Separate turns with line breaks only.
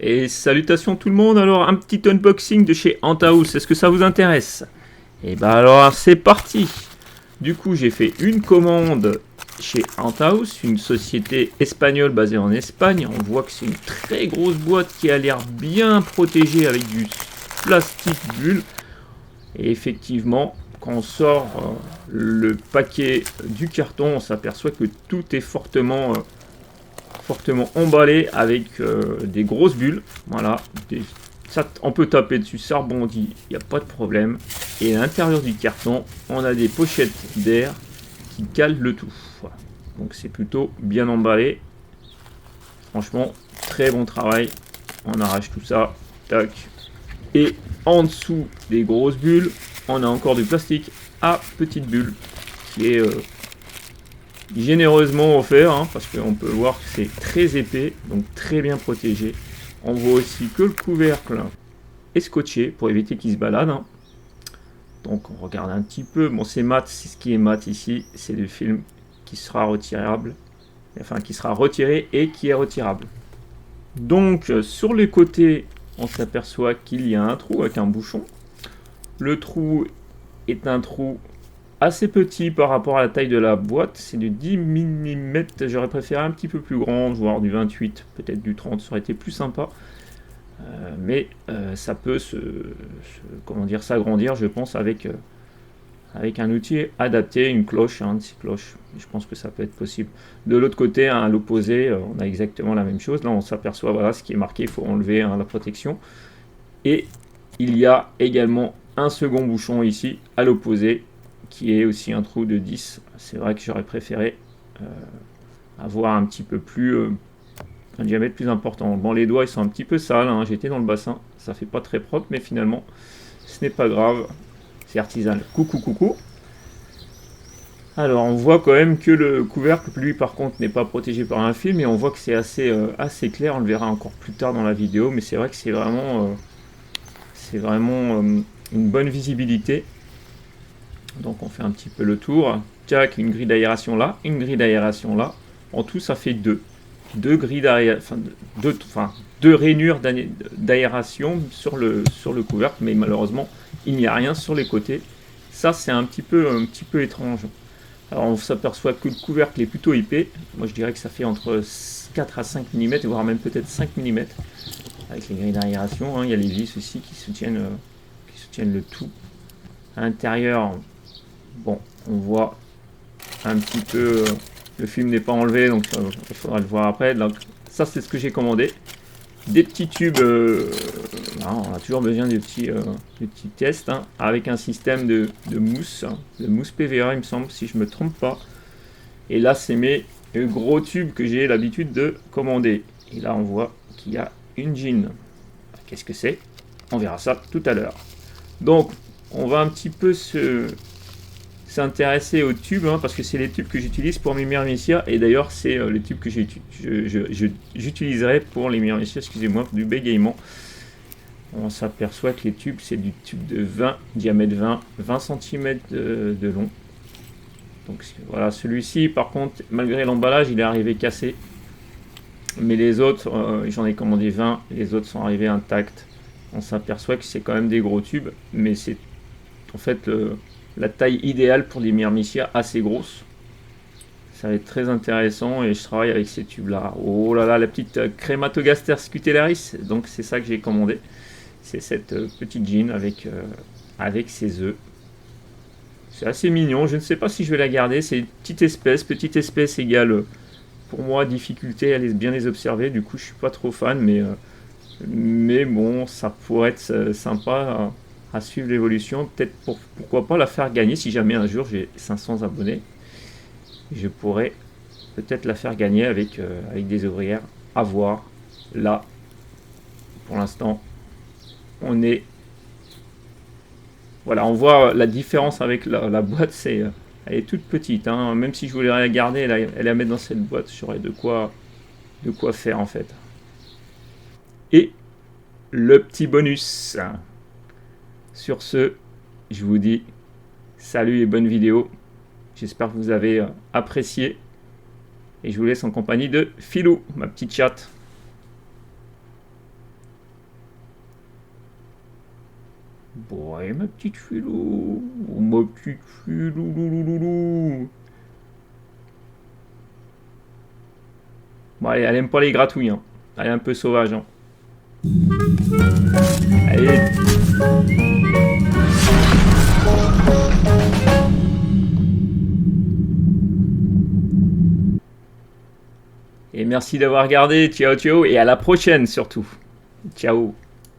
Et salutations tout le monde, alors un petit unboxing de chez Anthouse, est-ce que ça vous intéresse? Et bah alors c'est parti. Du coup j'ai fait une commande chez Anthouse, une société espagnole basée en Espagne. On voit que c'est une très grosse boîte qui a l'air bien protégée avec du plastique bulle. Et effectivement, quand on sort le paquet du carton, on s'aperçoit que tout est fortement emballé avec des grosses bulles. Voilà, ça, on peut taper dessus, ça rebondit, il n'y a pas de problème. Et à l'intérieur du carton, on a des pochettes d'air qui calent le tout. Voilà. Donc c'est plutôt bien emballé. Franchement, très bon travail. On arrache tout ça, tac. Et en dessous des grosses bulles, on a encore du plastique à petites bulles qui est généreusement offert, hein, parce qu'on peut voir que c'est très épais, donc très bien protégé. On voit aussi que le couvercle est scotché pour éviter qu'il se balade. Hein. Donc on regarde un petit peu. Bon, c'est mat, c'est ce qui est mat ici, c'est le film qui sera retirable, enfin qui sera retiré et qui est retirable. Donc sur les côtés, on s'aperçoit qu'il y a un trou avec un bouchon. Le trou est un trou assez petit par rapport à la taille de la boîte, c'est du 10 mm, j'aurais préféré un petit peu plus grand, voire du 28, peut-être du 30, ça aurait été plus sympa. Mais ça peut s'agrandir, je pense, avec un outil adapté, une cloche, une petite cloche. Je pense que ça peut être possible. De l'autre côté, à l'opposé, on a exactement la même chose. Là, on s'aperçoit, voilà, ce qui est marqué, il faut enlever la protection. Et il y a également un second bouchon ici, à l'opposé, qui est aussi un trou de 10. C'est vrai que j'aurais préféré avoir un petit peu plus un diamètre plus important. Bon, les doigts ils sont un petit peu sales, hein. J'étais dans le bassin, ça fait pas très propre, mais finalement ce n'est pas grave, c'est artisanal. Coucou coucou. Alors on voit quand même que le couvercle, lui par contre, n'est pas protégé par un film, et on voit que c'est assez clair, on le verra encore plus tard dans la vidéo, mais c'est vrai que c'est vraiment une bonne visibilité. Donc on fait un petit peu le tour. Tac, une grille d'aération là, une grille d'aération là. En tout, ça fait deux grilles d'aération, deux rainures d'aération sur le couvercle, mais malheureusement, il n'y a rien sur les côtés. Ça, c'est un petit peu étrange. Alors on s'aperçoit que le couvercle est plutôt épais. Moi, je dirais que ça fait entre 4 à 5 mm, voire même peut-être 5 mm. Avec les grilles d'aération, hein. Il y a les vis aussi qui soutiennent le tout. À l'intérieur, bon, on voit un petit peu, le film n'est pas enlevé, donc il faudra le voir après. Donc, ça, c'est ce que j'ai commandé. Des petits tubes, on a toujours besoin des petits tests, hein, avec un système de mousse, de mousse PVA, il me semble, si je me trompe pas. Et là, c'est mes gros tubes que j'ai l'habitude de commander. Et là, on voit qu'il y a une jean. Qu'est-ce que c'est? On verra ça tout à l'heure. Donc, on va un petit peu s'intéresser aux tubes, hein, parce que c'est les tubes que j'utilise pour mes Myrmicia, et d'ailleurs c'est les tubes que j'utiliserai pour les Myrmicia, excusez-moi, du bégaiement. On s'aperçoit que les tubes, c'est du tube de 20, diamètre 20 cm de long. Donc voilà, celui-ci par contre, malgré l'emballage, il est arrivé cassé. Mais les autres, j'en ai commandé 20, les autres sont arrivés intacts. On s'aperçoit que c'est quand même des gros tubes, mais c'est en fait la taille idéale pour des Myrmicia assez grosses. Ça va être très intéressant et je travaille avec ces tubes là. Oh là là, la petite Crématogaster scutellaris, donc c'est ça que j'ai commandé. C'est cette petite jean avec ses œufs. C'est assez mignon, je ne sais pas si je vais la garder, c'est une petite espèce égale pour moi difficulté à bien les observer, du coup je suis pas trop fan, mais bon, ça pourrait être sympa à suivre l'évolution. Peut-être pourquoi pas la faire gagner si jamais un jour j'ai 500 abonnés. Je pourrais peut-être la faire gagner avec des ouvrières. À voir. Là, pour l'instant, on est... Voilà, on voit la différence avec la boîte, elle est toute petite. Hein. Même si je voulais la garder et la mettre dans cette boîte, j'aurais de quoi faire en fait. Et le petit bonus. Sur ce, je vous dis salut et bonne vidéo. J'espère que vous avez apprécié. Et je vous laisse en compagnie de Philou, ma petite chatte. Bon, allez, ma petite filou. Oh, ma petite filou. Louloulou. Bon, allez, elle aime pas les gratouilles. Hein. Elle est un peu sauvage. Hein. Allez. Et merci d'avoir regardé. Ciao, ciao. Et à la prochaine surtout. Ciao.